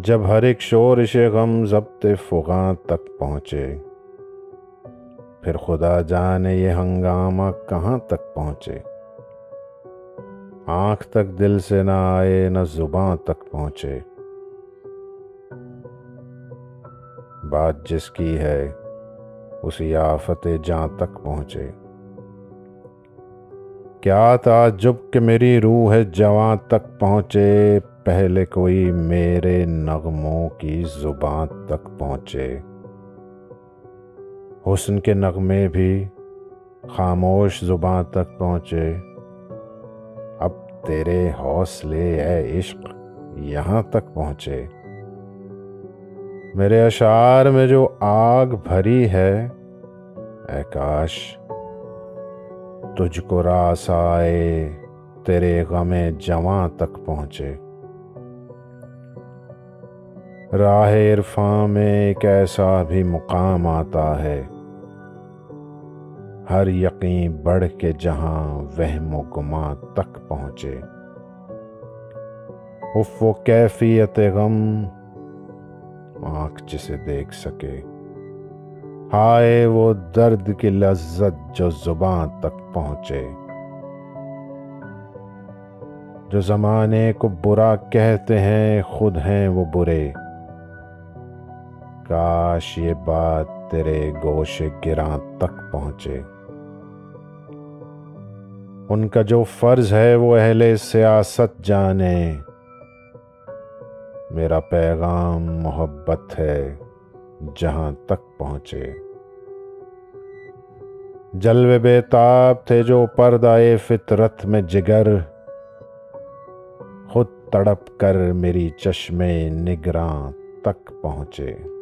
जब हर एक शोरिश गम ज़ब्ते फ़ुगां तक पहुँचे, फिर खुदा जाने ये हंगामा कहाँ तक पहुँचे। आँख तक दिल से ना आए, न ज़ुबां तक पहुँचे। बात जिसकी है उसी आफ़ते जां तक पहुँचे। क्या ताज्जुब कि मेरी रूह है जवां तक पहुँचे, पहले कोई मेरे नगमों की ज़ुबान तक पहुँचे। हुस्न के नगमे भी खामोश ज़ुबान तक पहुँचे। अब तेरे हौसले ए इश्क यहाँ तक पहुँचे। मेरे अशार में जो आग भरी है, ऐ काश तुझको रास आए, तेरे गमे जवां तक पहुँचे। राह इरफां में एक ऐसा भी मुकाम आता है, हर यकीन बढ़ के जहां वहमो गुमां तक पहुँचे। उफ वो कैफियत गम, आँख जिसे देख सके। हाय वो दर्द की लज्जत जो जुबान तक पहुँचे। जो ज़माने को बुरा कहते हैं खुद हैं वो बुरे। काश ये बात तेरे गोशे गिरां तक पहुँचे। उनका जो फ़र्ज़ है वो अहले सियासत जाने। मेरा पैगाम मोहब्बत है जहां तक पहुँचे। जलवे बेताब थे जो पर्दाए फितरत में जिगर, खुद तड़प कर मेरी चश्मे निगरां तक पहुँचे।